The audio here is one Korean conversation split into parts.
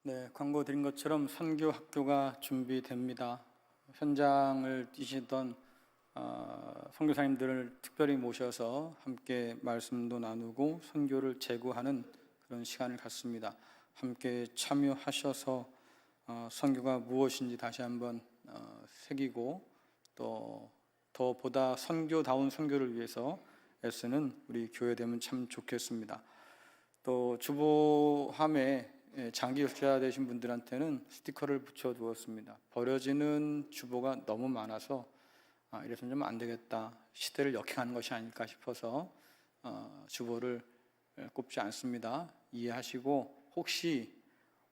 네, 광고 드린 것처럼 선교 학교가 준비됩니다. 현장을 뛰시던 선교사님들을 특별히 모셔서 함께 말씀도 나누고 선교를 제고하는 그런 시간을 갖습니다. 함께 참여하셔서 선교가 무엇인지 다시 한번 새기고 또 더 보다 선교다운 선교를 위해서 애쓰는 우리 교회 되면 참 좋겠습니다. 또 주보함에 장기 흡수자 되신 분들한테는 스티커를 붙여 두었습니다. 버려지는 주보가 너무 많아서 이래서는 좀 안 되겠다, 시대를 역행하는 것이 아닐까 싶어서 주보를 꼽지 않습니다. 이해하시고, 혹시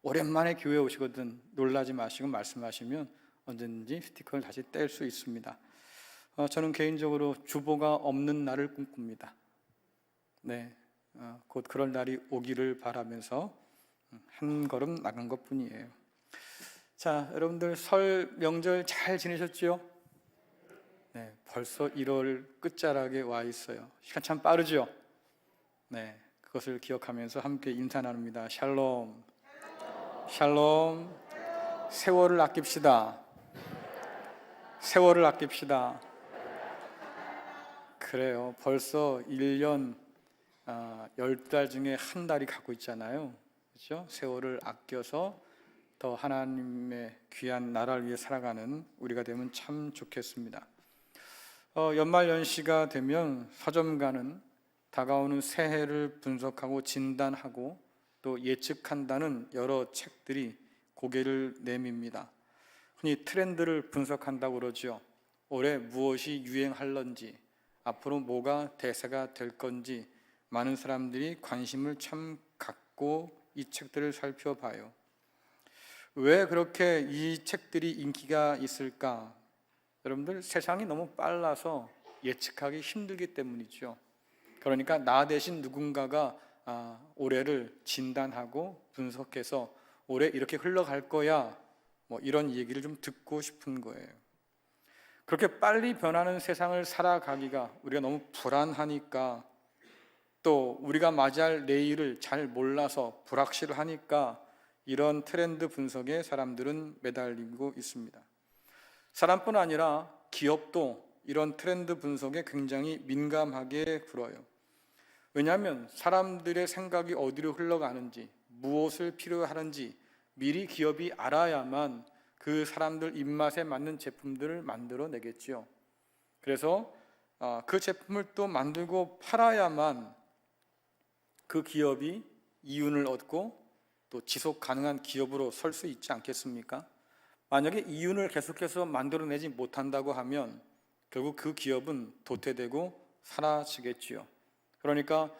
오랜만에 교회 오시거든 놀라지 마시고 말씀하시면 언제든지 스티커를 다시 뗄 수 있습니다. 저는 개인적으로 주보가 없는 날을 꿈꿉니다. 네, 곧 그런 날이 오기를 바라면서 한 걸음 나간 것 뿐이에요. 자, 여러분들 설 명절 잘 지내셨죠? 네, 벌써 1월 끝자락에 와 있어요. 시간 참 빠르죠? 네, 그것을 기억하면서 함께 인사 나눕니다. 샬롬, 샬롬. 세월을 아낍시다. 세월을 아낍시다. 그래요. 벌써 1년 10달 중에 한 달이 가고 있잖아요. 그렇죠? 세월을 아껴서 더 하나님의 귀한 나라를 위해 살아가는 우리가 되면 참 좋겠습니다. 연말연시가 되면 서점가는 다가오는 새해를 분석하고 진단하고 또 예측한다는 여러 책들이 고개를 내밉니다. 흔히 트렌드를 분석한다고 그러죠. 올해 무엇이 유행할런지, 앞으로 뭐가 대세가 될 건지 많은 사람들이 관심을 참 갖고 이 책들을 살펴봐요. 왜 그렇게 이 책들이 인기가 있을까? 여러분들, 세상이 너무 빨라서 예측하기 힘들기 때문이죠. 그러니까 나 대신 누군가가 올해를 진단하고 분석해서 올해 이렇게 흘러갈 거야, 뭐 이런 얘기를 좀 듣고 싶은 거예요. 그렇게 빨리 변하는 세상을 살아가기가 우리가 너무 불안하니까, 또 우리가 맞이할 내일을 잘 몰라서 불확실하니까 이런 트렌드 분석에 사람들은 매달리고 있습니다. 사람뿐 아니라 기업도 이런 트렌드 분석에 굉장히 민감하게 굴어요. 왜냐하면 사람들의 생각이 어디로 흘러가는지, 무엇을 필요로 하는지 미리 기업이 알아야만 그 사람들 입맛에 맞는 제품들을 만들어내겠지요. 그래서 그 제품을 또 만들고 팔아야만 그 기업이 이윤을 얻고 또 지속 가능한 기업으로 설 수 있지 않겠습니까? 만약에 이윤을 계속해서 만들어내지 못한다고 하면 결국 그 기업은 도태되고 사라지겠지요. 그러니까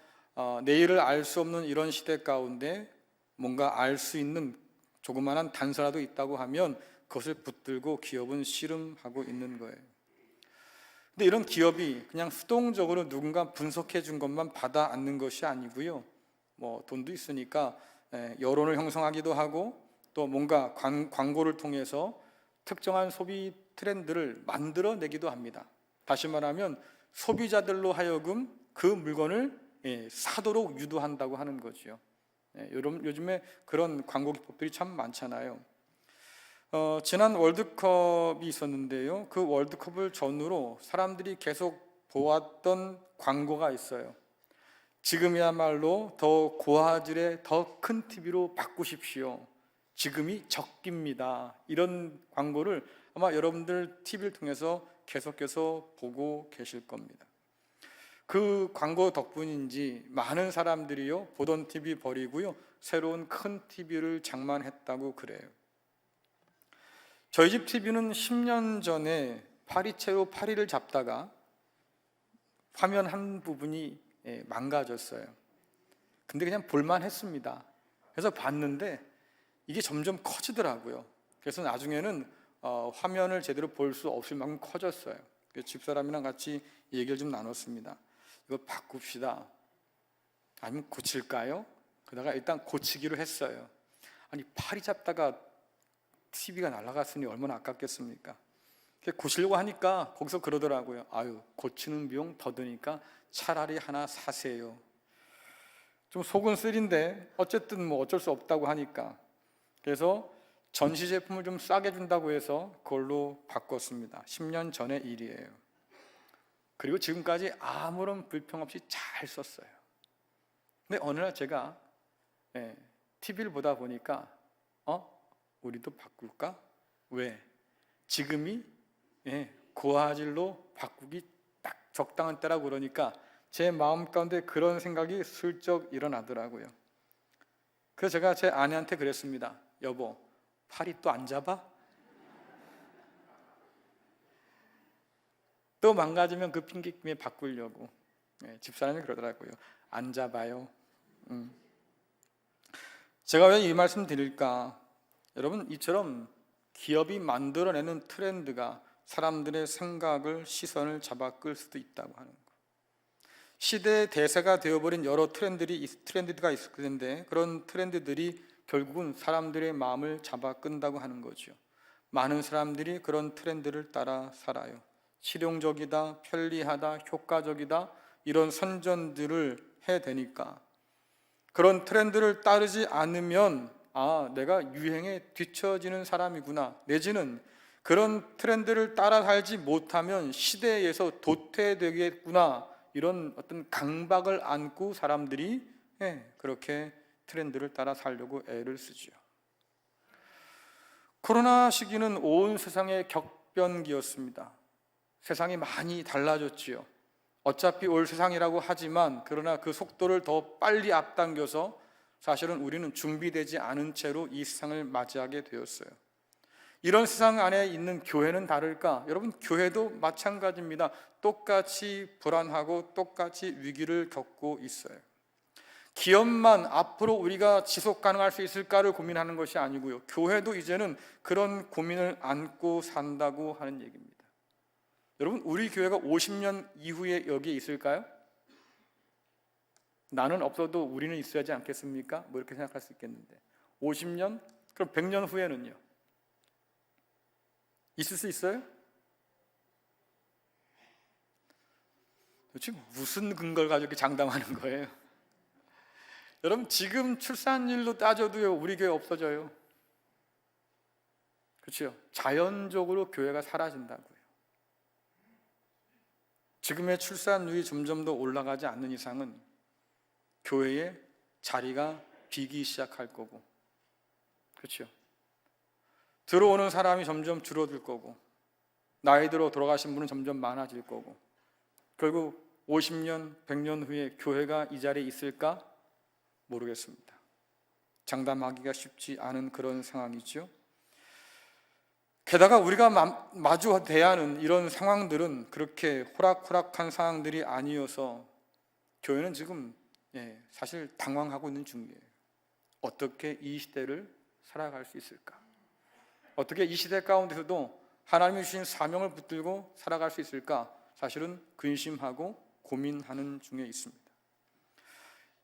내일을 알 수 없는 이런 시대 가운데 뭔가 알 수 있는 조그마한 단서라도 있다고 하면 그것을 붙들고 기업은 씨름하고 있는 거예요. 근데 이런 기업이 그냥 수동적으로 누군가 분석해 준 것만 받아 안는 것이 아니고요. 뭐 돈도 있으니까 여론을 형성하기도 하고 또 뭔가 광고를 통해서 특정한 소비 트렌드를 만들어내기도 합니다. 다시 말하면 소비자들로 하여금 그 물건을 사도록 유도한다고 하는 거죠. 요즘에 그런 광고 기법들이 참 많잖아요. 지난 월드컵이 있었는데요. 그 월드컵을 전후로 사람들이 계속 보았던 광고가 있어요. 지금이야말로 더 고화질의 더 큰 TV로 바꾸십시오. 지금이 적기입니다. 이런 광고를 아마 여러분들 TV를 통해서 계속해서 보고 계실 겁니다. 그 광고 덕분인지 많은 사람들이요, 보던 TV 버리고요, 새로운 큰 TV를 장만했다고 그래요. 저희 집 TV는 10년 전에 파리채로 파리를 잡다가 화면 한 부분이 망가졌어요. 근데 그냥 볼만 했습니다. 그래서 봤는데 이게 점점 커지더라고요. 그래서 나중에는 화면을 제대로 볼 수 없을 만큼 커졌어요. 집사람이랑 같이 얘기를 좀 나눴습니다. 이거 바꿉시다. 아니면 고칠까요? 그러다가 일단 고치기로 했어요. 아니, 파리 잡다가 TV가 날아갔으니 얼마나 아깝겠습니까? 고치려고 하니까 거기서 그러더라고요. 아유, 고치는 비용 더 드니까 차라리 하나 사세요. 좀 속은 쓰린데 어쨌든 뭐 어쩔 수 없다고 하니까. 그래서 전시 제품을 좀 싸게 준다고 해서 그걸로 바꿨습니다. 10년 전의 일이에요. 그리고 지금까지 아무런 불평 없이 잘 썼어요. 근데 어느 날 제가 TV를 보다 보니까 우리도 바꿀까? 왜? 지금이 고화질로 바꾸기 딱 적당한 때라고 그러니까 제 마음 가운데 그런 생각이 슬쩍 일어나더라고요. 그래서 제가 제 아내한테 그랬습니다. 여보, 팔이 또 안 잡아? 또 망가지면 그 핑계김에 바꾸려고. 집사람이 그러더라고요. 안 잡아요. 제가 왜 이 말씀 드릴까? 여러분, 이처럼 기업이 만들어내는 트렌드가 사람들의 생각을, 시선을 잡아 끌 수도 있다고 하는 거. 시대의 대세가 되어버린 여러 트렌드가 있을 텐데 그런 트렌드들이 결국은 사람들의 마음을 잡아 끈다고 하는 거죠. 많은 사람들이 그런 트렌드를 따라 살아요. 실용적이다, 편리하다, 효과적이다 이런 선전들을 해대니까 그런 트렌드를 따르지 않으면 내가 유행에 뒤처지는 사람이구나, 내지는 그런 트렌드를 따라 살지 못하면 시대에서 도태되겠구나, 이런 어떤 강박을 안고 사람들이 그렇게 트렌드를 따라 살려고 애를 쓰죠. 코로나 시기는 온 세상의 격변기였습니다. 세상이 많이 달라졌지요. 어차피 올 세상이라고 하지만 그러나 그 속도를 더 빨리 앞당겨서 사실은 우리는 준비되지 않은 채로 이 세상을 맞이하게 되었어요. 이런 세상 안에 있는 교회는 다를까? 여러분, 교회도 마찬가지입니다. 똑같이 불안하고 똑같이 위기를 겪고 있어요. 기업만 앞으로 우리가 지속 가능할 수 있을까를 고민하는 것이 아니고요, 교회도 이제는 그런 고민을 안고 산다고 하는 얘기입니다. 여러분, 우리 교회가 50년 이후에 여기에 있을까요? 나는 없어도 우리는 있어야지 않겠습니까? 뭐 이렇게 생각할 수 있겠는데 50년? 그럼 100년 후에는요? 있을 수 있어요? 도대체 무슨 근거를 가지고 이렇게 장담하는 거예요? 여러분, 지금 출산율로 따져도요, 우리 교회 없어져요. 그렇죠? 자연적으로 교회가 사라진다고요. 지금의 출산율이 점점 더 올라가지 않는 이상은 교회의 자리가 비기 시작할 거고, 그렇죠? 들어오는 사람이 점점 줄어들 거고, 나이 들어 돌아가신 분은 점점 많아질 거고, 결국 50년, 100년 후에 교회가 이 자리에 있을까? 모르겠습니다. 장담하기가 쉽지 않은 그런 상황이죠. 게다가 우리가 마주 대하는 이런 상황들은 그렇게 호락호락한 상황들이 아니어서 교회는 지금 사실 당황하고 있는 중이에요. 어떻게 이 시대를 살아갈 수 있을까? 어떻게 이 시대 가운데서도 하나님이 주신 사명을 붙들고 살아갈 수 있을까? 사실은 근심하고 고민하는 중에 있습니다.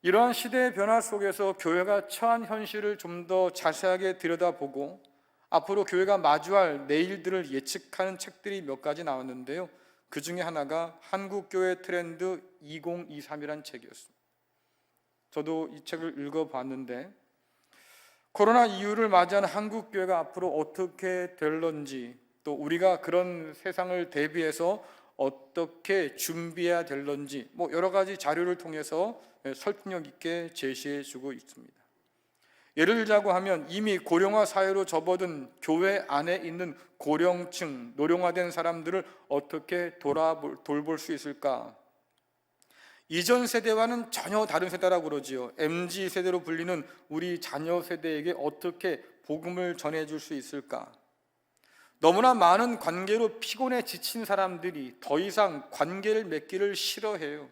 이러한 시대의 변화 속에서 교회가 처한 현실을 좀 더 자세하게 들여다보고 앞으로 교회가 마주할 내일들을 예측하는 책들이 몇 가지 나왔는데요, 그 중에 하나가 한국교회 트렌드 2023이라는 책이었습니다. 저도 이 책을 읽어봤는데 코로나 이후를 맞이한 한국교회가 앞으로 어떻게 될런지, 또 우리가 그런 세상을 대비해서 어떻게 준비해야 될런지 여러 가지 자료를 통해서 설득력 있게 제시해 주고 있습니다. 예를 들자고 하면 이미 고령화 사회로 접어든 교회 안에 있는 고령층, 노령화된 사람들을 어떻게 돌볼 수 있을까? 이전 세대와는 전혀 다른 세대라고 그러지요. MZ 세대로 불리는 우리 자녀 세대에게 어떻게 복음을 전해줄 수 있을까? 너무나 많은 관계로 피곤해 지친 사람들이 더 이상 관계를 맺기를 싫어해요.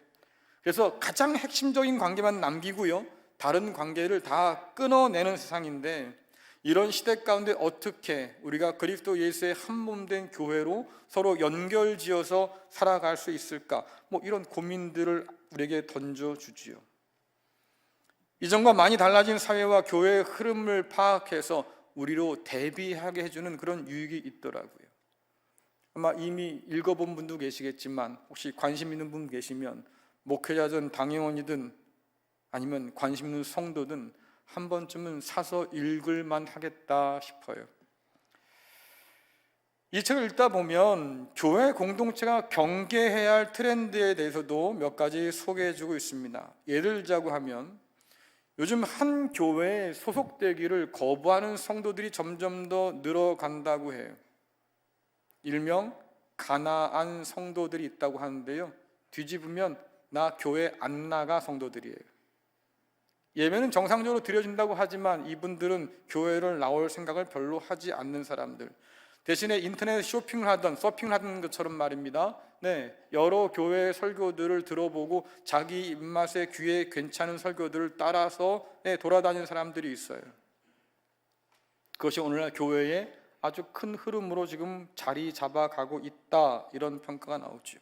그래서 가장 핵심적인 관계만 남기고요, 다른 관계를 다 끊어내는 세상인데, 이런 시대 가운데 어떻게 우리가 그리스도 예수의 한 몸 된 교회로 서로 연결지어서 살아갈 수 있을까? 이런 고민들을 우리에게 던져주지요. 이전과 많이 달라진 사회와 교회의 흐름을 파악해서 우리로 대비하게 해주는 그런 유익이 있더라고요. 아마 이미 읽어본 분도 계시겠지만 혹시 관심 있는 분 계시면 목회자든 당회원이든 아니면 관심 있는 성도든 한 번쯤은 사서 읽을만 하겠다 싶어요. 이 책을 읽다 보면 교회 공동체가 경계해야 할 트렌드에 대해서도 몇 가지 소개해주고 있습니다. 예를 들자고 하면 요즘 한 교회에 소속되기를 거부하는 성도들이 점점 더 늘어간다고 해요. 일명 가나안 성도들이 있다고 하는데요, 뒤집으면 나 교회 안 나가 성도들이에요. 예배는 정상적으로 드려진다고 하지만 이분들은 교회를 나올 생각을 별로 하지 않는 사람들, 대신에 인터넷 쇼핑을 하던 서핑을 하던 것처럼 말입니다. 여러 교회 설교들을 들어보고 자기 입맛에 귀에 괜찮은 설교들을 따라서 돌아다니는 사람들이 있어요. 그것이 오늘날 교회의 아주 큰 흐름으로 지금 자리 잡아가고 있다, 이런 평가가 나오죠.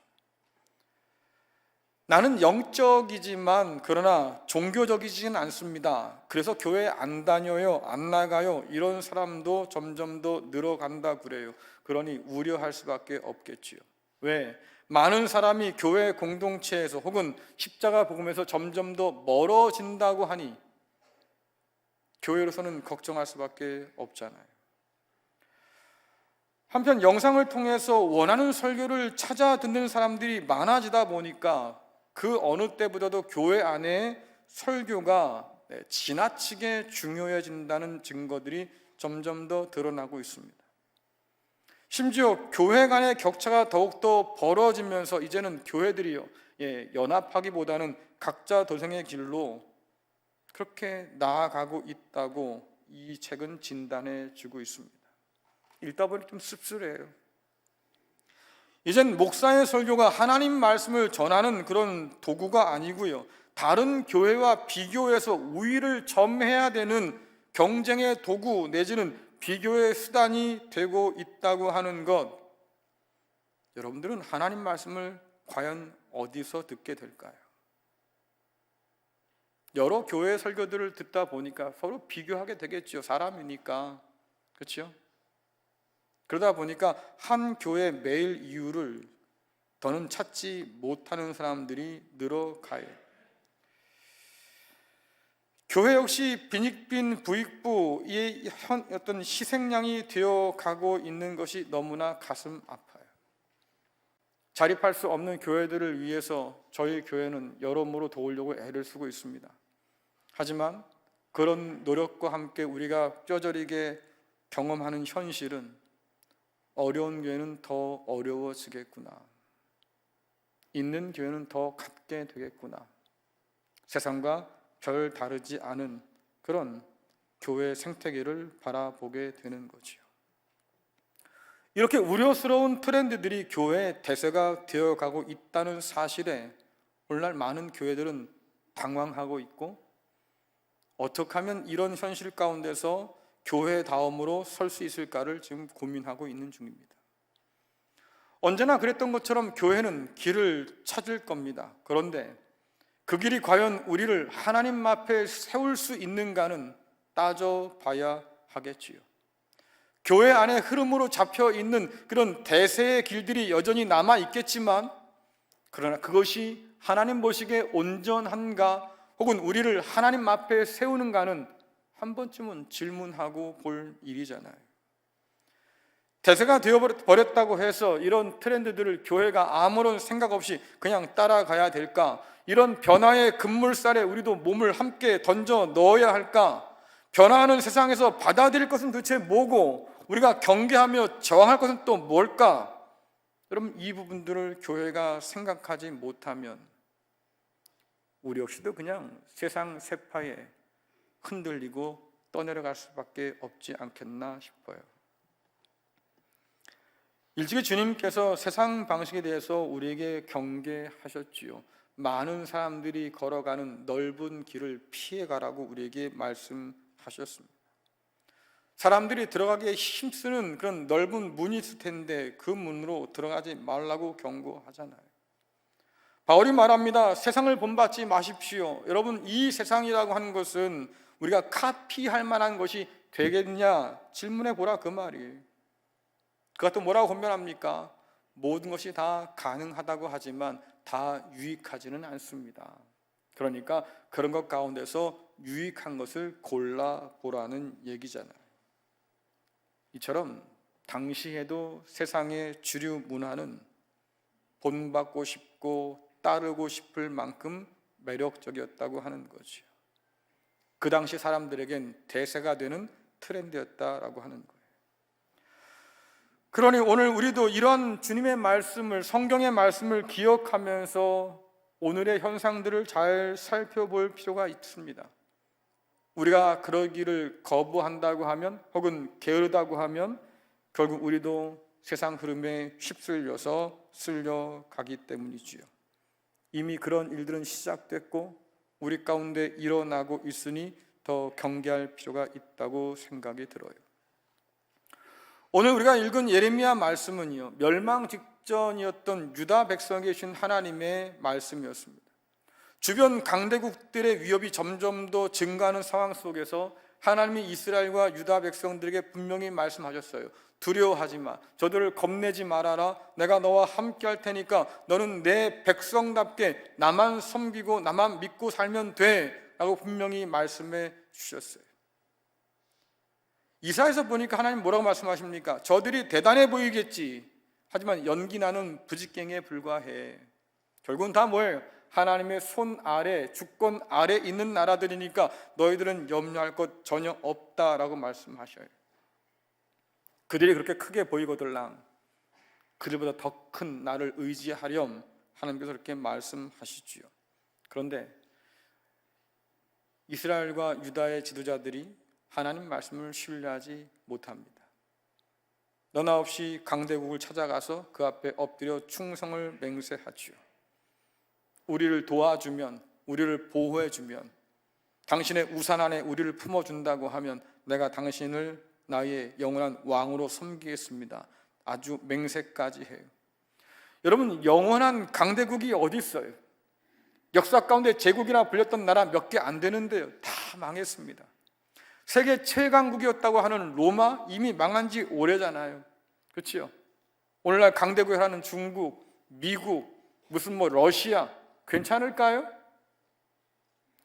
나는 영적이지만 그러나 종교적이지는 않습니다. 그래서 교회 안 다녀요, 안 나가요, 이런 사람도 점점 더 늘어간다 그래요. 그러니 우려할 수밖에 없겠지요. 왜? 많은 사람이 교회 공동체에서 혹은 십자가 복음에서 점점 더 멀어진다고 하니 교회로서는 걱정할 수밖에 없잖아요. 한편 영상을 통해서 원하는 설교를 찾아 듣는 사람들이 많아지다 보니까 그 어느 때보다도 교회 안에 설교가 지나치게 중요해진다는 증거들이 점점 더 드러나고 있습니다. 심지어 교회 간의 격차가 더욱더 벌어지면서 이제는 교회들이요, 연합하기보다는 각자 도생의 길로 그렇게 나아가고 있다고 이 책은 진단해 주고 있습니다. 읽다 보니 좀 씁쓸해요. 이젠 목사의 설교가 하나님 말씀을 전하는 그런 도구가 아니고요, 다른 교회와 비교해서 우위를 점해야 되는 경쟁의 도구 내지는 비교의 수단이 되고 있다고 하는 것, 여러분들은 하나님 말씀을 과연 어디서 듣게 될까요? 여러 교회 설교들을 듣다 보니까 서로 비교하게 되겠죠. 사람이니까. 그렇죠? 그러다 보니까 한 교회 매일 이유를 더는 찾지 못하는 사람들이 늘어가요. 교회 역시 빈익빈 부익부의 어떤 희생양이 되어가고 있는 것이 너무나 가슴 아파요. 자립할 수 없는 교회들을 위해서 저희 교회는 여러모로 도우려고 애를 쓰고 있습니다. 하지만 그런 노력과 함께 우리가 뼈저리게 경험하는 현실은 어려운 교회는 더 어려워지겠구나, 있는 교회는 더 갖게 되겠구나, 세상과 별 다르지 않은 그런 교회 생태계를 바라보게 되는 거지요. 이렇게 우려스러운 트렌드들이 교회의 대세가 되어가고 있다는 사실에 오늘날 많은 교회들은 당황하고 있고, 어떻게 하면 이런 현실 가운데서 교회다움으로 설 수 있을까를 지금 고민하고 있는 중입니다. 언제나 그랬던 것처럼 교회는 길을 찾을 겁니다. 그런데 그 길이 과연 우리를 하나님 앞에 세울 수 있는가는 따져봐야 하겠지요. 교회 안에 흐름으로 잡혀 있는 그런 대세의 길들이 여전히 남아 있겠지만, 그러나 그것이 하나님 보시기에 온전한가, 혹은 우리를 하나님 앞에 세우는가는 한 번쯤은 질문하고 볼 일이잖아요. 대세가 되어버렸다고 해서 이런 트렌드들을 교회가 아무런 생각 없이 그냥 따라가야 될까? 이런 변화의 급물살에 우리도 몸을 함께 던져 넣어야 할까? 변화하는 세상에서 받아들일 것은 도대체 뭐고, 우리가 경계하며 저항할 것은 또 뭘까? 여러분, 이 부분들을 교회가 생각하지 못하면 우리 역시도 그냥 세상 세파에 흔들리고 떠내려갈 수밖에 없지 않겠나 싶어요. 일찍이 주님께서 세상 방식에 대해서 우리에게 경계하셨지요. 많은 사람들이 걸어가는 넓은 길을 피해가라고 우리에게 말씀하셨습니다. 사람들이 들어가기에 힘쓰는 그런 넓은 문이 있을 텐데 그 문으로 들어가지 말라고 경고하잖아요. 바울이 말합니다. 세상을 본받지 마십시오. 여러분, 이 세상이라고 하는 것은 우리가 카피할 만한 것이 되겠냐 질문해 보라, 그 말이에요. 그것도 뭐라고 권면합니까? 모든 것이 다 가능하다고 하지만 다 유익하지는 않습니다. 그러니까 그런 것 가운데서 유익한 것을 골라보라는 얘기잖아요. 이처럼 당시에도 세상의 주류 문화는 본받고 싶고 따르고 싶을 만큼 매력적이었다고 하는 거죠. 그 당시 사람들에겐 대세가 되는 트렌드였다라고 하는 거예요. 그러니 오늘 우리도 이런 주님의 말씀을, 성경의 말씀을 기억하면서 오늘의 현상들을 잘 살펴볼 필요가 있습니다. 우리가 그러기를 거부한다고 하면, 혹은 게으르다고 하면 결국 우리도 세상 흐름에 휩쓸려서 쓸려가기 때문이지요. 이미 그런 일들은 시작됐고 우리 가운데 일어나고 있으니 더 경계할 필요가 있다고 생각이 들어요. 오늘 우리가 읽은 예레미야 말씀은요, 멸망 직전이었던 유다 백성에게 주신 하나님의 말씀이었습니다. 주변 강대국들의 위협이 점점 더 증가하는 상황 속에서 하나님이 이스라엘과 유다 백성들에게 분명히 말씀하셨어요. 두려워하지 마. 저들을 겁내지 말아라. 내가 너와 함께 할 테니까 너는 내 백성답게 나만 섬기고 나만 믿고 살면 돼 라고 분명히 말씀해 주셨어요. 이사야에서 보니까 하나님 뭐라고 말씀하십니까? 저들이 대단해 보이겠지. 하지만 연기 나는 부직갱에 불과해. 결국은 다 뭐예요? 하나님의 손 아래, 주권 아래 있는 나라들이니까 너희들은 염려할 것 전혀 없다라고 말씀하셔요. 그들이 그렇게 크게 보이거들랑 그들보다 더 큰 나를 의지하렴 하나님께서 그렇게 말씀하시지요. 그런데 이스라엘과 유다의 지도자들이 하나님 말씀을 신뢰하지 못합니다. 너나 없이 강대국을 찾아가서 그 앞에 엎드려 충성을 맹세하지요. 우리를 도와주면, 우리를 보호해주면, 당신의 우산 안에 우리를 품어준다고 하면 내가 당신을 나의 영원한 왕으로 섬기겠습니다. 아주 맹세까지 해요. 여러분, 영원한 강대국이 어디 있어요? 역사 가운데 제국이라 불렸던 나라 몇 개 안 되는데요, 다 망했습니다. 세계 최강국이었다고 하는 로마 이미 망한 지 오래잖아요. 그렇죠? 오늘날 강대국이라는 중국, 미국, 무슨 러시아 괜찮을까요?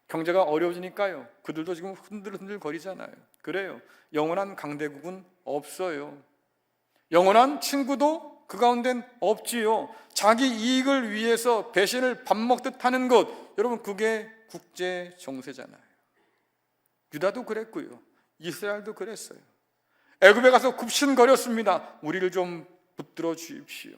경제가 어려워지니까요. 그들도 지금 흔들흔들 거리잖아요. 그래요. 영원한 강대국은 없어요. 영원한 친구도 그 가운데는 없지요. 자기 이익을 위해서 배신을 밥 먹듯 하는 것, 여러분 그게 국제 정세잖아요. 유다도 그랬고요. 이스라엘도 그랬어요. 애굽에 가서 굽신거렸습니다. 우리를 좀 붙들어 주십시오.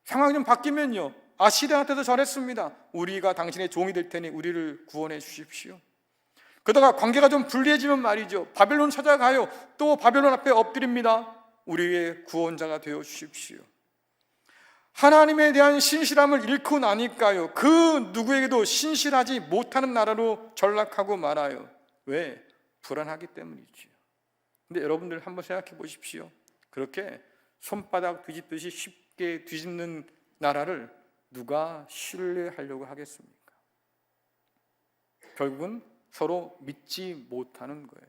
상황이 좀 바뀌면요, 아시리아한테도 잘했습니다. 우리가 당신의 종이 될 테니 우리를 구원해 주십시오. 그러다가 관계가 좀 불리해지면 말이죠, 바벨론 찾아가요. 또 바벨론 앞에 엎드립니다. 우리의 구원자가 되어 주십시오. 하나님에 대한 신실함을 잃고 나니까요, 그 누구에게도 신실하지 못하는 나라로 전락하고 말아요. 왜? 불안하기 때문이지요. 근데 여러분들 한번 생각해 보십시오. 그렇게 손바닥 뒤집듯이 쉽게 뒤집는 나라를 누가 신뢰하려고 하겠습니까? 결국은 서로 믿지 못하는 거예요.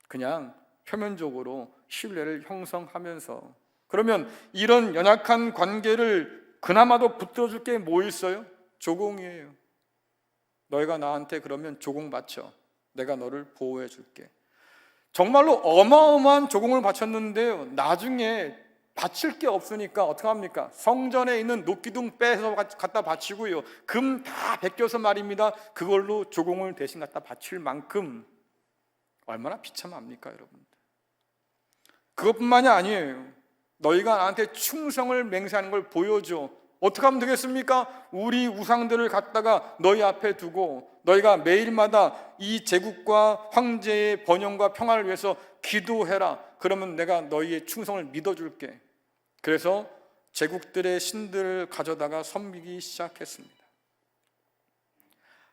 그냥 표면적으로 신뢰를 형성하면서, 그러면 이런 연약한 관계를 그나마도 붙들어줄 게 뭐 있어요? 조공이에요. 너희가 나한테 그러면 조공 바쳐. 내가 너를 보호해 줄게. 정말로 어마어마한 조공을 바쳤는데요, 나중에 바칠 게 없으니까 어떻게 합니까? 성전에 있는 녹기둥 빼서 갖다 바치고요, 금 다 벗겨서 말입니다, 그걸로 조공을 대신 갖다 바칠 만큼 얼마나 비참합니까, 여러분들? 그것뿐만이 아니에요. 너희가 나한테 충성을 맹세하는 걸 보여줘. 어떻게 하면 되겠습니까? 우리 우상들을 갖다가 너희 앞에 두고 너희가 매일마다 이 제국과 황제의 번영과 평화를 위해서 기도해라. 그러면 내가 너희의 충성을 믿어줄게. 그래서 제국들의 신들을 가져다가 섬기기 시작했습니다.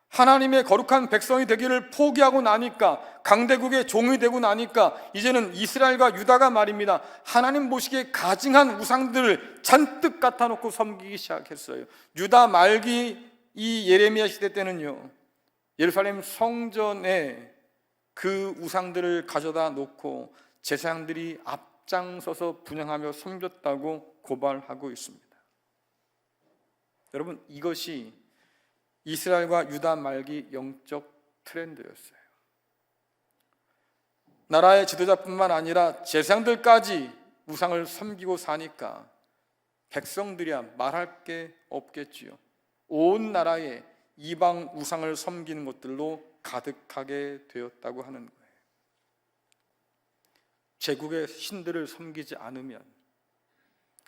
하나님의 거룩한 백성이 되기를 포기하고 나니까, 강대국의 종이 되고 나니까 이제는 이스라엘과 유다가 말입니다, 하나님 보시기에 가증한 우상들을 잔뜩 갖다 놓고 섬기기 시작했어요. 유다 말기 이 예레미야 시대 때는요, 예루살렘 성전에 그 우상들을 가져다 놓고 제사장들이 앞장서서 분향하며 섬겼다고 고발하고 있습니다. 여러분, 이것이 이스라엘과 유다 말기 영적 트렌드였어요. 나라의 지도자뿐만 아니라 제사장들까지 우상을 섬기고 사니까 백성들이야 말할 게 없겠지요. 온 나라에 이방 우상을 섬기는 것들로 가득하게 되었다고 하는 거예요. 제국의 신들을 섬기지 않으면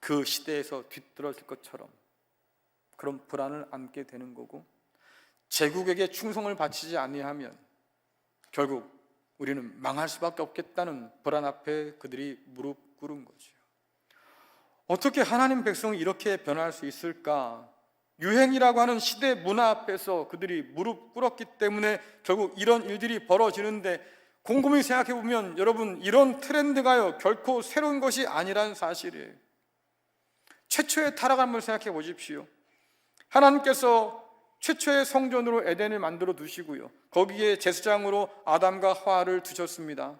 그 시대에서 뒤떨어질 것처럼 그런 불안을 안게 되는 거고, 제국에게 충성을 바치지 아니하면 결국 우리는 망할 수밖에 없겠다는 불안 앞에 그들이 무릎 꿇은 거죠. 어떻게 하나님 백성이 이렇게 변할 수 있을까? 유행이라고 하는 시대 문화 앞에서 그들이 무릎 꿇었기 때문에 결국 이런 일들이 벌어지는데, 곰곰이 생각해 보면 여러분, 이런 트렌드가요 결코 새로운 것이 아니라는 사실이에요. 최초의 타락 한번 생각해 보십시오. 하나님께서 최초의 성전으로 에덴을 만들어 두시고요, 거기에 제사장으로 아담과 하와를 두셨습니다.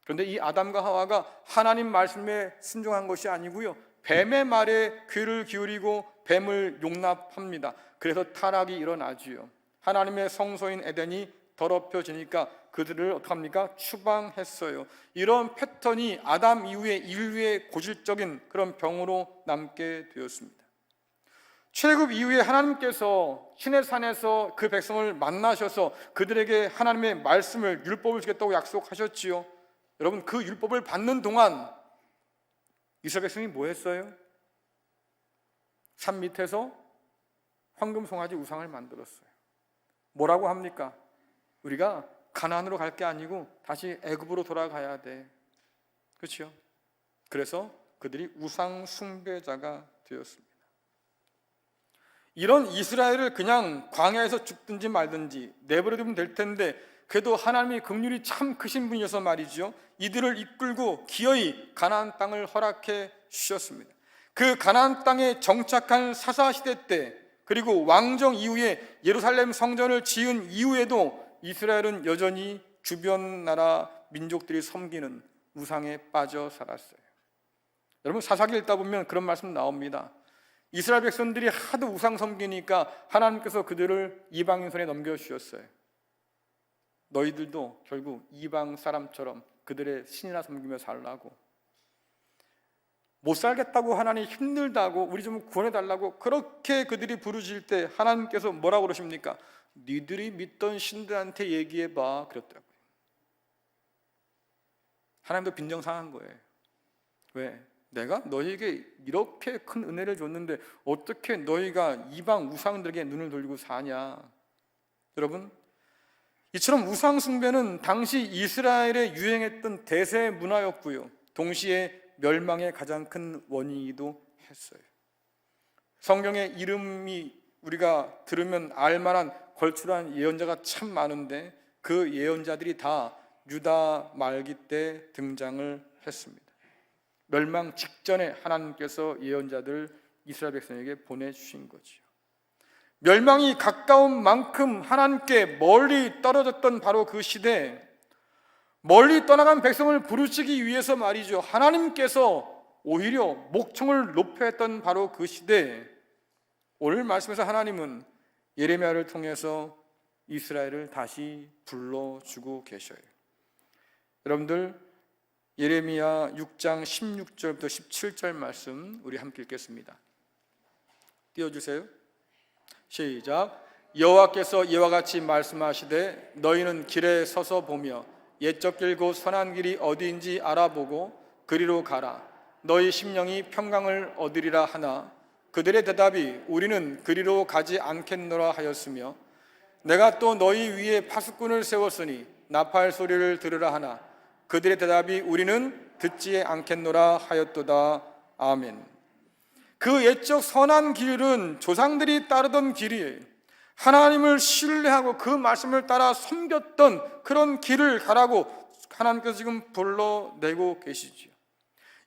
그런데 이 아담과 하와가 하나님 말씀에 순종한 것이 아니고요, 뱀의 말에 귀를 기울이고 뱀을 용납합니다. 그래서 타락이 일어나지요. 하나님의 성소인 에덴이 더럽혀지니까 그들을 어떡합니까? 추방했어요. 이런 패턴이 아담 이후에 인류의 고질적인 그런 병으로 남게 되었습니다. 출애굽 이후에 하나님께서 시내산에서 그 백성을 만나셔서 그들에게 하나님의 말씀을, 율법을 주겠다고 약속하셨지요. 여러분, 그 율법을 받는 동안 이스라엘 백성이 뭐 했어요? 산 밑에서 황금 송아지 우상을 만들었어요. 뭐라고 합니까? 우리가 가나안으로 갈 게 아니고 다시 애굽으로 돌아가야 돼. 그렇죠? 그래서 그들이 우상 숭배자가 되었습니다. 이런 이스라엘을 그냥 광야에서 죽든지 말든지 내버려두면 될 텐데, 그래도 하나님이 긍휼이 참 크신 분이어서 말이죠, 이들을 이끌고 기어이 가나안 땅을 허락해 주셨습니다. 그 가나안 땅에 정착한 사사시대 때, 그리고 왕정 이후에 예루살렘 성전을 지은 이후에도 이스라엘은 여전히 주변 나라 민족들이 섬기는 우상에 빠져 살았어요. 여러분, 사사기 읽다 보면 그런 말씀 나옵니다. 이스라엘 백성들이 하도 우상 섬기니까 하나님께서 그들을 이방인 손에 넘겨주셨어요. 너희들도 결국 이방 사람처럼 그들의 신이나 섬기며 살라고, 못 살겠다고 하나님 힘들다고 우리 좀 구원해달라고 그렇게 그들이 부르짖을 때 하나님께서 뭐라고 그러십니까? 니들이 믿던 신들한테 얘기해봐 그랬더라고요. 하나님도 빈정상한 거예요. 왜? 내가 너희에게 이렇게 큰 은혜를 줬는데 어떻게 너희가 이방 우상들에게 눈을 돌리고 사냐? 여러분, 이처럼 우상 숭배는 당시 이스라엘에 유행했던 대세 문화였고요, 동시에 멸망의 가장 큰 원인이기도 했어요. 성경의 이름이 우리가 들으면 알만한 걸출한 예언자가 참 많은데 그 예언자들이 다 유다 말기 때 등장을 했습니다. 멸망 직전에 하나님께서 예언자들 이스라엘 백성에게 보내주신 거죠. 멸망이 가까운 만큼 하나님께 멀리 떨어졌던 바로 그 시대, 멀리 떠나간 백성을 부르시기 위해서 말이죠, 하나님께서 오히려 목청을 높여 했던 바로 그 시대, 오늘 말씀에서 하나님은 예레미야를 통해서 이스라엘을 다시 불러주고 계셔요. 여러분들, 예레미야 6장 16절부터 17절 말씀 우리 함께 읽겠습니다. 띄워주세요. 시작. 여호와께서 이와 같이 말씀하시되 너희는 길에 서서 보며 옛적 길고 선한 길이 어디인지 알아보고 그리로 가라. 너희 심령이 평강을 얻으리라 하나 그들의 대답이 우리는 그리로 가지 않겠노라 하였으며, 내가 또 너희 위에 파수꾼을 세웠으니 나팔 소리를 들으라 하나 그들의 대답이 우리는 듣지 않겠노라 하였도다. 아멘. 그 옛적 선한 길은 조상들이 따르던 길이에요. 하나님을 신뢰하고 그 말씀을 따라 섬겼던 그런 길을 가라고 하나님께서 지금 불러내고 계시지요.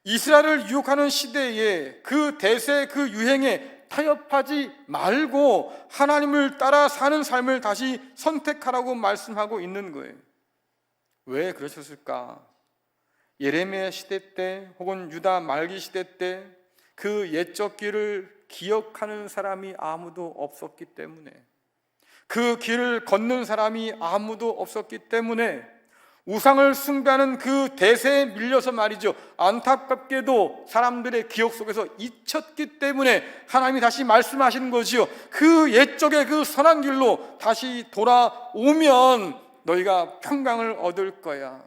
이스라엘을 유혹하는 시대에 그 대세, 그 유행에 타협하지 말고 하나님을 따라 사는 삶을 다시 선택하라고 말씀하고 있는 거예요. 왜 그러셨을까? 예레미야 시대 때 혹은 유다 말기 시대 때 그 옛적 길을 기억하는 사람이 아무도 없었기 때문에, 그 길을 걷는 사람이 아무도 없었기 때문에 우상을 숭배하는 그 대세에 밀려서 말이죠, 안타깝게도 사람들의 기억 속에서 잊혔기 때문에 하나님이 다시 말씀하시는 거지요. 그 옛적의 그 선한 길로 다시 돌아오면 너희가 평강을 얻을 거야.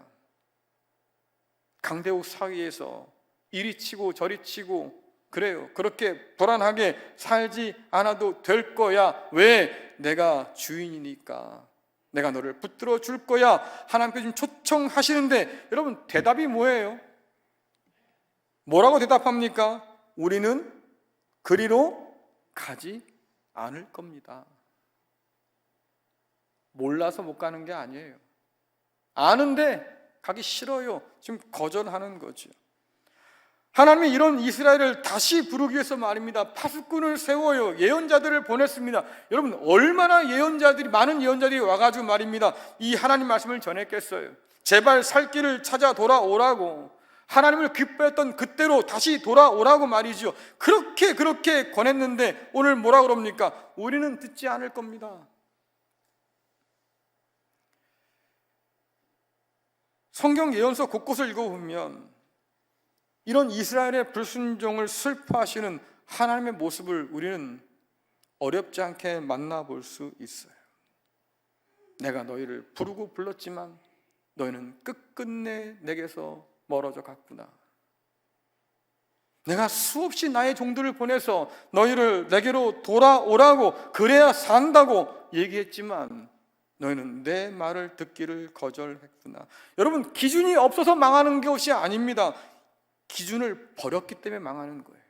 강대국 사회에서 이리 치고 저리 치고 그래요. 그렇게 불안하게 살지 않아도 될 거야. 왜? 내가 주인이니까. 내가 너를 붙들어 줄 거야. 하나님께서 지금 초청하시는데 여러분, 대답이 뭐예요? 뭐라고 대답합니까? 우리는 그리로 가지 않을 겁니다. 몰라서 못 가는 게 아니에요. 아는데 가기 싫어요. 지금 거절하는 거죠. 하나님이 이런 이스라엘을 다시 부르기 위해서 말입니다, 파수꾼을 세워요. 예언자들을 보냈습니다. 여러분, 얼마나 많은 예언자들이 와가지고 말입니다, 이 하나님 말씀을 전했겠어요. 제발 살 길을 찾아 돌아오라고, 하나님을 기뻐했던 그때로 다시 돌아오라고 말이죠. 그렇게 권했는데 오늘 뭐라 그럽니까? 우리는 듣지 않을 겁니다. 성경 예언서 곳곳을 읽어보면 이런 이스라엘의 불순종을 슬퍼하시는 하나님의 모습을 우리는 어렵지 않게 만나볼 수 있어요. 내가 너희를 부르고 불렀지만 너희는 끝끝내 내게서 멀어져 갔구나. 내가 수없이 나의 종들을 보내서 너희를 내게로 돌아오라고, 그래야 산다고 얘기했지만 너희는 내 말을 듣기를 거절했구나. 여러분, 기준이 없어서 망하는 것이 아닙니다. 기준을 버렸기 때문에 망하는 거예요.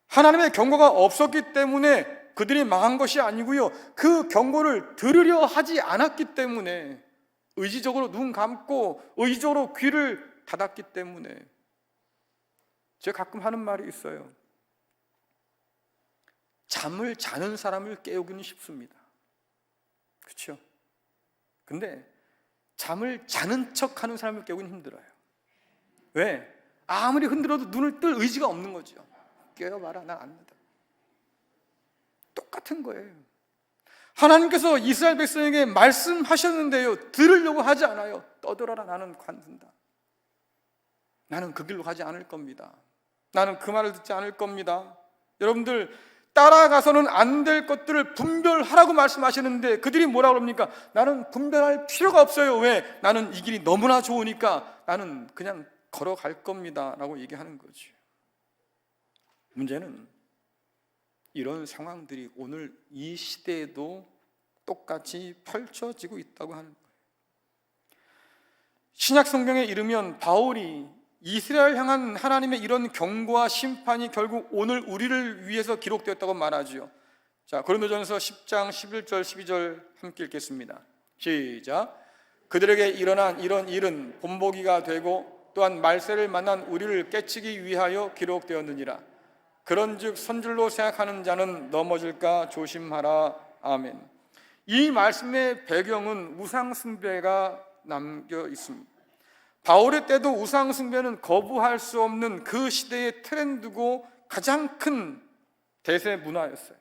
하나님의 경고가 없었기 때문에 그들이 망한 것이 아니고요, 그 경고를 들으려 하지 않았기 때문에, 의지적으로 눈 감고 의지적으로 귀를 닫았기 때문에. 제가 가끔 하는 말이 있어요. 잠을 자는 사람을 깨우기는 쉽습니다. 그렇죠? 근데 잠을 자는 척하는 사람을 깨우기는 힘들어요. 왜? 아무리 흔들어도 눈을 뜰 의지가 없는 거죠. 깨워봐라, 난 안 된다. 똑같은 거예요. 하나님께서 이스라엘 백성에게 말씀하셨는데요, 들으려고 하지 않아요. 떠들어라, 나는 관둔다. 나는 그 길로 가지 않을 겁니다. 나는 그 말을 듣지 않을 겁니다. 여러분들, 따라가서는 안 될 것들을 분별하라고 말씀하시는데 그들이 뭐라고 그럽니까? 나는 분별할 필요가 없어요. 왜? 나는 이 길이 너무나 좋으니까 나는 그냥 걸어갈 겁니다 라고 얘기하는 거죠. 문제는 이런 상황들이 오늘 이 시대에도 똑같이 펼쳐지고 있다고 하는 거예요. 신약 성경에 이르면 바울이 이스라엘 향한 하나님의 이런 경고와 심판이 결국 오늘 우리를 위해서 기록되었다고 말하죠. 자, 고린도전서 10장 11절 12절 함께 읽겠습니다. 시작. 그들에게 일어난 이런 일은 본보기가 되고 또한 말세를 만난 우리를 깨치기 위하여 기록되었느니라. 그런즉 선줄로 생각하는 자는 넘어질까 조심하라. 아멘. 이 말씀의 배경은 우상 숭배가 남겨 있습니다. 바울의 때도 우상 숭배는 거부할 수 없는 그 시대의 트렌드고 가장 큰 대세 문화였어요.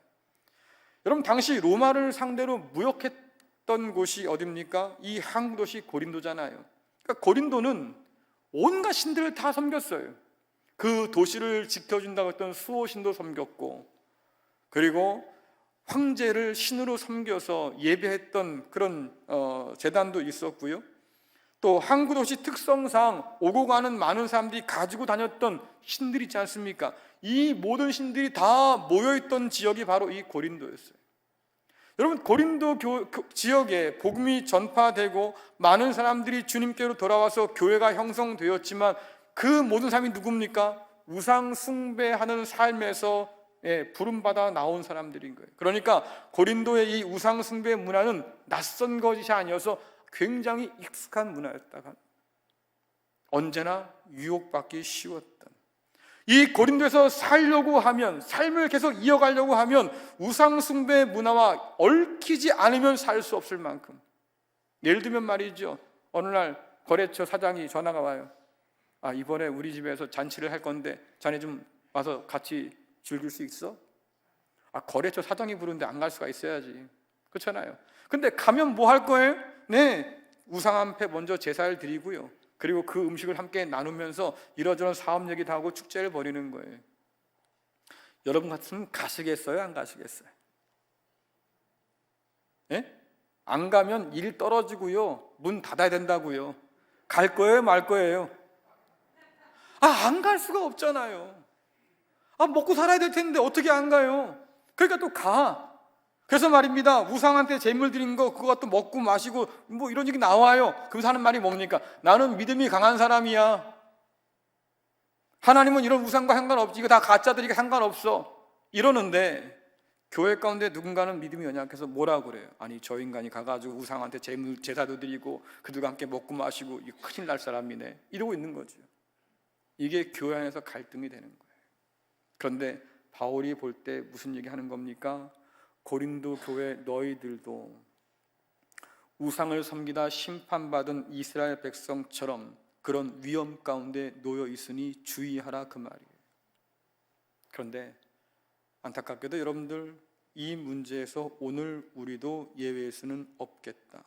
여러분, 당시 로마를 상대로 무역했던 곳이 어디입니까? 이 항구 도시 고린도잖아요. 그러니까 고린도는 온갖 신들을 다 섬겼어요. 그 도시를 지켜준다고 했던 수호신도 섬겼고, 그리고 황제를 신으로 섬겨서 예배했던 그런 제단도 있었고요. 또 항구 도시 특성상 오고 가는 많은 사람들이 가지고 다녔던 신들이 있지 않습니까? 이 모든 신들이 다 모여있던 지역이 바로 이 고린도였어요. 여러분, 고린도 지역에 복음이 전파되고 많은 사람들이 주님께로 돌아와서 교회가 형성되었지만 그 모든 사람이 누굽니까? 우상 숭배하는 삶에서 부름받아 나온 사람들인 거예요. 그러니까 고린도의 이 우상 숭배 문화는 낯선 것이 아니어서 굉장히 익숙한 문화였다가 언제나 유혹받기 쉬웠던, 이 고린도에서 살려고 하면, 삶을 계속 이어가려고 하면 우상 숭배 문화와 얽히지 않으면 살 수 없을 만큼. 예를 들면 말이죠, 어느 날 거래처 사장이 전화가 와요. 이번에 우리 집에서 잔치를 할 건데 자네 좀 와서 같이 즐길 수 있어? 거래처 사장이 부르는데 안 갈 수가 있어야지. 그렇잖아요. 근데 가면 뭐 할 거예요? 네, 우상 앞에 먼저 제사를 드리고요, 그리고 그 음식을 함께 나누면서 이러저런 사업 얘기도 하고 축제를 벌이는 거예요. 여러분 같으면 가시겠어요? 안 가시겠어요? 예? 안 가면 일 떨어지고요, 문 닫아야 된다고요. 갈 거예요? 말 거예요? 안 갈 수가 없잖아요. 먹고 살아야 될 텐데 어떻게 안 가요? 그러니까 또 가. 그래서 말입니다, 우상한테 제물 드린 거 그거 또 먹고 마시고 뭐 이런 얘기 나와요. 그러면서 하는 말이 뭡니까? 나는 믿음이 강한 사람이야. 하나님은 이런 우상과 상관없지, 이거 다 가짜들이니까 상관없어, 이러는데 교회 가운데 누군가는 믿음이 연약해서 뭐라 그래요? 아니, 저 인간이 가가지고 우상한테 제사도 드리고 그들과 함께 먹고 마시고 이거 큰일 날 사람이네, 이러고 있는 거죠. 이게 교회 안에서 갈등이 되는 거예요. 그런데 바울이 볼 때 무슨 얘기 하는 겁니까? 고린도 교회 너희들도 우상을 섬기다 심판받은 이스라엘 백성처럼 그런 위험 가운데 놓여 있으니 주의하라, 그 말이에요. 그런데 안타깝게도 여러분들, 이 문제에서 오늘 우리도 예외일 수는 없겠다.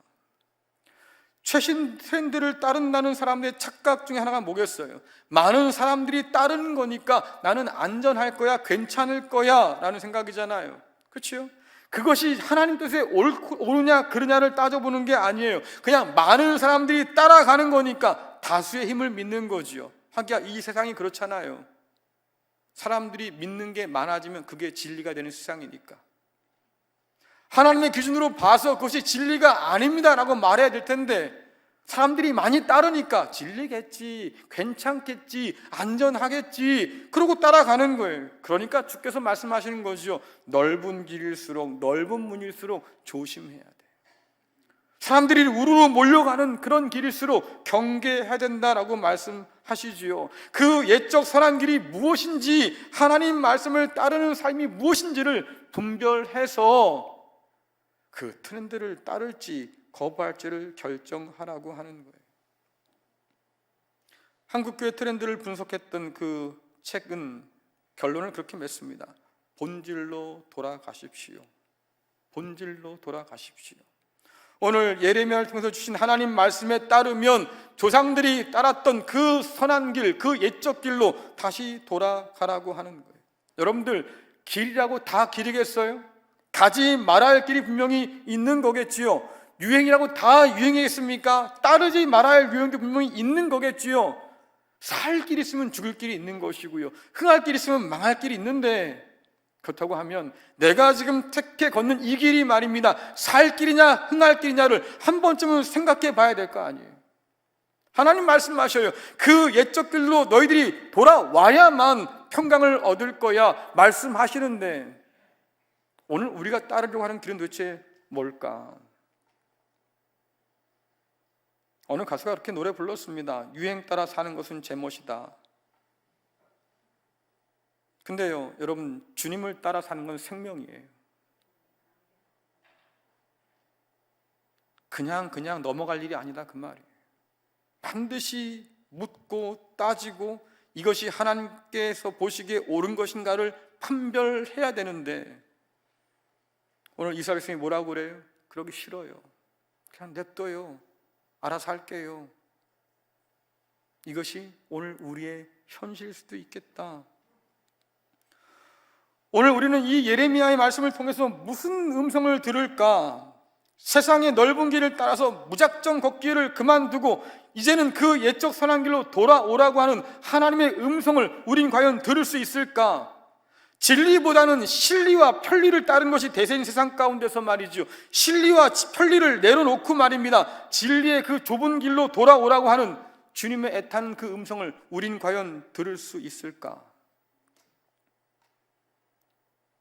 최신 트렌드를 따른다는 사람들의 착각 중에 하나가 뭐겠어요? 많은 사람들이 따르는 거니까 나는 안전할 거야, 괜찮을 거야 라는 생각이잖아요. 그렇죠? 그것이 하나님 뜻에 옳으냐 그르냐를 따져보는 게 아니에요. 그냥 많은 사람들이 따라가는 거니까 다수의 힘을 믿는 거지요. 하기야 이 세상이 그렇잖아요. 사람들이 믿는 게 많아지면 그게 진리가 되는 세상이니까. 하나님의 기준으로 봐서 그것이 진리가 아닙니다 라고 말해야 될 텐데, 사람들이 많이 따르니까 진리겠지, 괜찮겠지, 안전하겠지, 그러고 따라가는 거예요. 그러니까 주께서 말씀하시는 거죠. 넓은 길일수록, 넓은 문일수록 조심해야 돼. 사람들이 우르르 몰려가는 그런 길일수록 경계해야 된다라고 말씀하시지요. 그 옛적 선한 길이 무엇인지, 하나님 말씀을 따르는 삶이 무엇인지를 분별해서 그 트렌드를 따를지 거부할지를 결정하라고 하는 거예요. 한국교회 트렌드를 분석했던 그 책은 결론을 그렇게 맺습니다. 본질로 돌아가십시오. 본질로 돌아가십시오. 오늘 예레미야를 통해서 주신 하나님 말씀에 따르면 조상들이 따랐던 그 선한 길, 그 옛적 길로 다시 돌아가라고 하는 거예요. 여러분들, 길이라고 다 길이겠어요? 가지 말아야 할 길이 분명히 있는 거겠지요. 유행이라고 다 유행이겠습니까? 따르지 말아야 할 유행도 분명히 있는 거겠지요. 살 길이 있으면 죽을 길이 있는 것이고요, 흥할 길이 있으면 망할 길이 있는데, 그렇다고 하면 내가 지금 택해 걷는 이 길이 말입니다, 살 길이냐 흥할 길이냐를 한 번쯤은 생각해 봐야 될 거 아니에요. 하나님 말씀하셔요. 그 옛적 길로 너희들이 돌아와야만 평강을 얻을 거야 말씀하시는데, 오늘 우리가 따르려고 하는 길은 도대체 뭘까? 어느 가수가 그렇게 노래 불렀습니다. 유행 따라 사는 것은 제멋이다. 근데요, 여러분, 주님을 따라 사는 건 생명이에요. 그냥 넘어갈 일이 아니다, 그 말이에요. 반드시 묻고 따지고 이것이 하나님께서 보시기에 옳은 것인가를 판별해야 되는데, 오늘 이스라엘 백성이 뭐라고 그래요? 그러기 싫어요. 그냥 냅둬요. 알아서 할게요. 이것이 오늘 우리의 현실일 수도 있겠다. 오늘 우리는 이 예레미야의 말씀을 통해서 무슨 음성을 들을까? 세상의 넓은 길을 따라서 무작정 걷기를 그만두고 이제는 그 옛적 선한 길로 돌아오라고 하는 하나님의 음성을 우린 과연 들을 수 있을까? 진리보다는 실리와 편리를 따른 것이 대세인 세상 가운데서 말이죠, 실리와 편리를 내려놓고 말입니다, 진리의 그 좁은 길로 돌아오라고 하는 주님의 애타는 그 음성을 우린 과연 들을 수 있을까?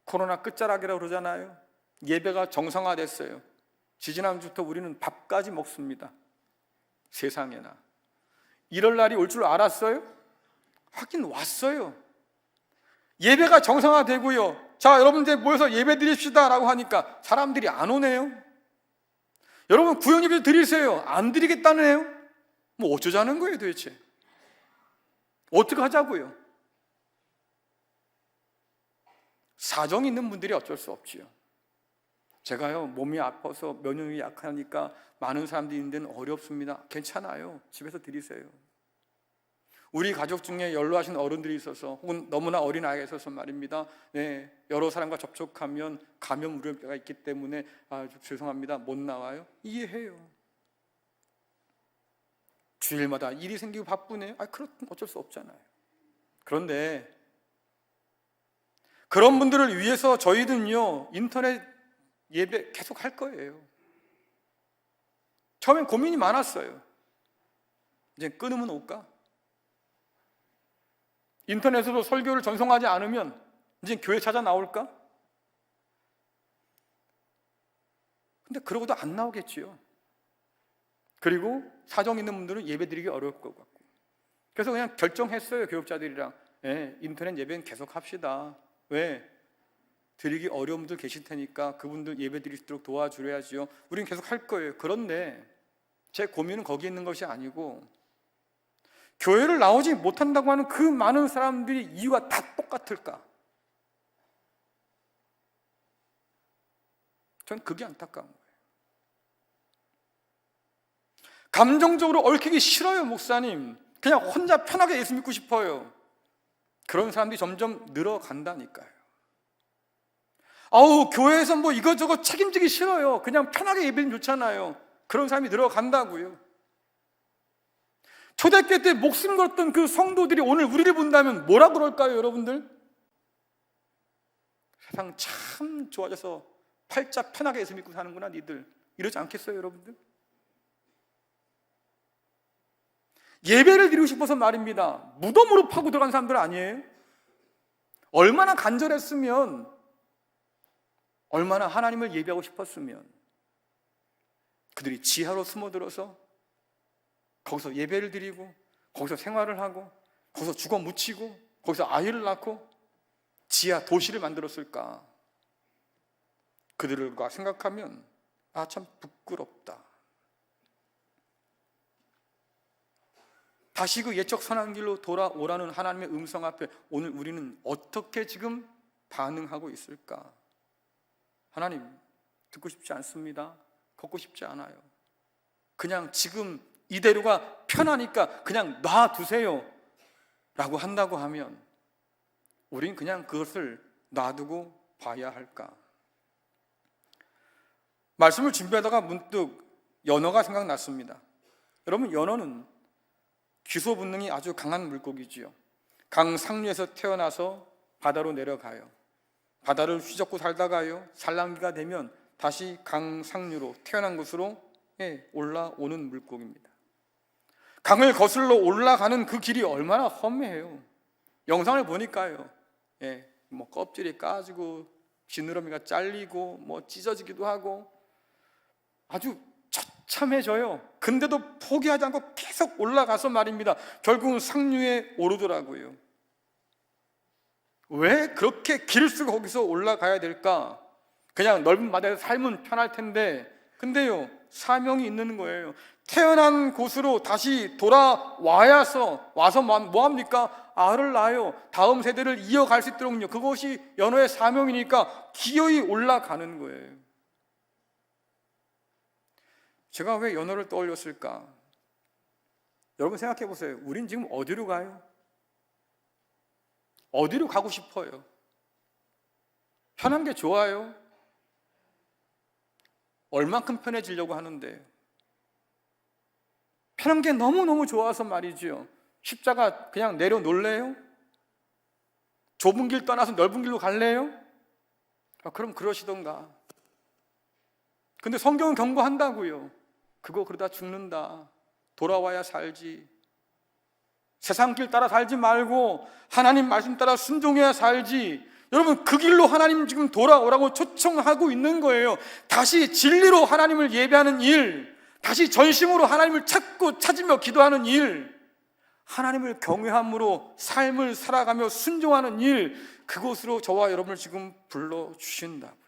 코로나 끝자락이라고 그러잖아요. 예배가 정상화됐어요. 지지난주부터 우리는 밥까지 먹습니다. 세상에나 이럴 날이 올 줄 알았어요? 하긴 왔어요. 예배가 정상화되고요, 자 여러분들 모여서 예배 드립시다 라고 하니까 사람들이 안 오네요. 여러분, 구역 예배 드리세요. 안 드리겠다네요. 뭐 어쩌자는 거예요 도대체? 어떻게 하자고요? 사정이 있는 분들이 어쩔 수 없지요. 제가요 몸이 아파서 면역력이 약하니까 많은 사람들이 있는 데는 어렵습니다. 괜찮아요. 집에서 드리세요. 우리 가족 중에 연로하신 어른들이 있어서 혹은 너무나 어린 아이가 있어서 말입니다. 네, 여러 사람과 접촉하면 감염 우려가 있기 때문에 죄송합니다. 못 나와요. 이해해요. 주일마다 일이 생기고 바쁘네요. 그렇든 어쩔 수 없잖아요. 그런데 그런 분들을 위해서 저희들은요 인터넷 예배 계속 할 거예요. 처음엔 고민이 많았어요. 이제 끊으면 올까? 인터넷으로 설교를 전송하지 않으면 이제 교회 찾아 나올까? 근데 그러고도 안 나오겠지요. 그리고 사정 있는 분들은 예배 드리기 어려울 것 같고, 그래서 그냥 결정했어요. 교육자들이랑 인터넷 예배는 계속 합시다. 왜? 드리기 어려운 분들 계실 테니까 그분들 예배 드릴 수 있도록 도와주려야지요. 우리는 계속 할 거예요. 그런데 제 고민은 거기 있는 것이 아니고, 교회를 나오지 못한다고 하는 그 많은 사람들이 이유가 다 똑같을까? 전 그게 안타까운 거예요. 감정적으로 얽히기 싫어요. 목사님, 그냥 혼자 편하게 예수 믿고 싶어요. 그런 사람들이 점점 늘어간다니까요. 교회에서 뭐 이것저것 책임지기 싫어요. 그냥 편하게 예배는 좋잖아요. 그런 사람이 늘어간다고요. 초대교회 때 목숨 걸었던 그 성도들이 오늘 우리를 본다면 뭐라 그럴까요, 여러분들? 세상 참 좋아져서 팔자 편하게 예수 믿고 사는구나 니들, 이러지 않겠어요, 여러분들? 예배를 드리고 싶어서 말입니다. 무덤으로 파고 들어간 사람들 아니에요? 얼마나 간절했으면, 얼마나 하나님을 예배하고 싶었으면 그들이 지하로 숨어들어서 거기서 예배를 드리고, 거기서 생활을 하고, 거기서 죽어 묻히고, 거기서 아이를 낳고 지하 도시를 만들었을까? 그들과 생각하면 참 부끄럽다. 다시 그 옛적 선한 길로 돌아오라는 하나님의 음성 앞에 오늘 우리는 어떻게 지금 반응하고 있을까? 하나님, 듣고 싶지 않습니다. 걷고 싶지 않아요. 그냥 지금 이대로가 편하니까 그냥 놔두세요 라고 한다고 하면 우린 그냥 그것을 놔두고 봐야 할까? 말씀을 준비하다가 문득 연어가 생각났습니다. 여러분, 연어는 기소 본능이 아주 강한 물고기지요. 강 상류에서 태어나서 바다로 내려가요. 바다를 휘젓고 살다가요, 산란기가 되면 다시 강 상류로 태어난 곳으로 올라오는 물고기입니다. 강을 거슬러 올라가는 그 길이 얼마나 험해요. 영상을 보니까요, 뭐 껍질이 까지고 지느러미가 잘리고 뭐 찢어지기도 하고 아주 처참해져요. 근데도 포기하지 않고 계속 올라가서 말입니다. 결국은 상류에 오르더라고요. 왜 그렇게 길을 쓰고 거기서 올라가야 될까? 그냥 넓은 바다에서 살면 편할 텐데. 근데요, 사명이 있는 거예요. 태어난 곳으로 다시 와서 뭐합니까? 알을 낳아요. 다음 세대를 이어갈 수 있도록요. 그것이 연어의 사명이니까 기어이 올라가는 거예요. 제가 왜 연어를 떠올렸을까? 여러분 생각해 보세요. 우린 지금 어디로 가요? 어디로 가고 싶어요? 편한 게 좋아요? 얼만큼 편해지려고 하는데, 편한 게 너무너무 좋아서 말이죠. 십자가 그냥 내려놓을래요? 좁은 길 떠나서 넓은 길로 갈래요? 그럼 그러시던가. 근데 성경은 경고한다고요. 그거 그러다 죽는다. 돌아와야 살지. 세상 길 따라 살지 말고 하나님 말씀 따라 순종해야 살지. 여러분, 그 길로 하나님 지금 돌아오라고 초청하고 있는 거예요. 다시 진리로 하나님을 예배하는 일, 다시 전심으로 하나님을 찾으며 기도하는 일, 하나님을 경외함으로 삶을 살아가며 순종하는 일, 그곳으로 저와 여러분을 지금 불러주신다고요.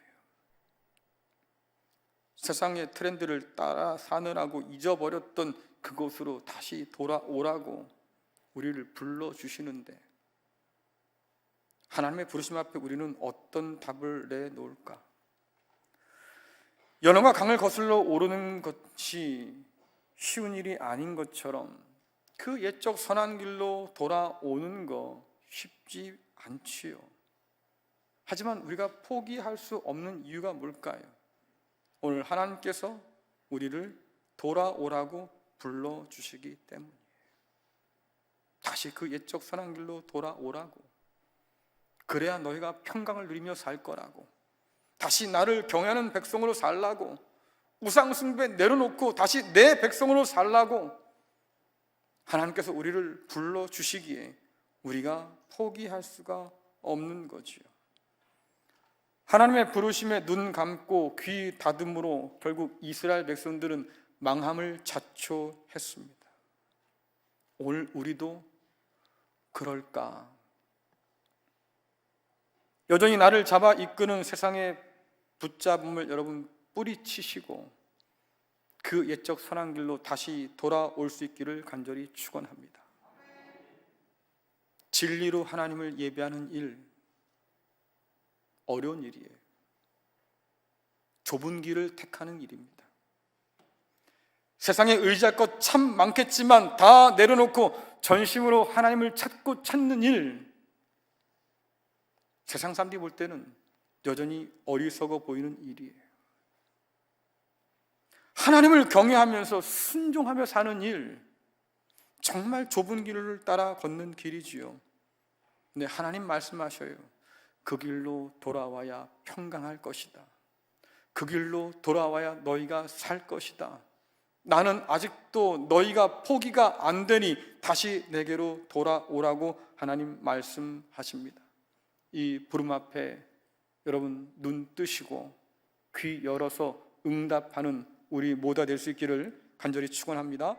세상의 트렌드를 따라 사느라고 잊어버렸던 그곳으로 다시 돌아오라고 우리를 불러주시는데, 하나님의 부르심 앞에 우리는 어떤 답을 내놓을까? 연어가 강을 거슬러 오르는 것이 쉬운 일이 아닌 것처럼 그 옛적 선한 길로 돌아오는 거 쉽지 않지요. 하지만 우리가 포기할 수 없는 이유가 뭘까요? 오늘 하나님께서 우리를 돌아오라고 불러주시기 때문이에요. 다시 그 옛적 선한 길로 돌아오라고. 그래야 너희가 평강을 누리며 살 거라고. 다시 나를 경외하는 백성으로 살라고. 우상 숭배 내려놓고 다시 내 백성으로 살라고 하나님께서 우리를 불러주시기에 우리가 포기할 수가 없는 거지요. 하나님의 부르심에 눈 감고 귀 닫음으로 결국 이스라엘 백성들은 망함을 자초했습니다. 오늘 우리도 그럴까? 여전히 나를 잡아 이끄는 세상의 붙잡음을 여러분 뿌리치시고 그 옛적 선한 길로 다시 돌아올 수 있기를 간절히 축원합니다. 진리로 하나님을 예배하는 일, 어려운 일이에요. 좁은 길을 택하는 일입니다. 세상에 의지할 것 참 많겠지만 다 내려놓고 전심으로 하나님을 찾는 일, 세상 사람들이 볼 때는 여전히 어리석어 보이는 일이에요. 하나님을 경외하면서 순종하며 사는 일, 정말 좁은 길을 따라 걷는 길이지요. 근데 하나님 말씀하셔요. 그 길로 돌아와야 평강할 것이다. 그 길로 돌아와야 너희가 살 것이다. 나는 아직도 너희가 포기가 안 되니 다시 내게로 돌아오라고 하나님 말씀하십니다. 이 부름 앞에 여러분 눈 뜨시고 귀 열어서 응답하는 우리 모두가 될 수 있기를 간절히 축원합니다.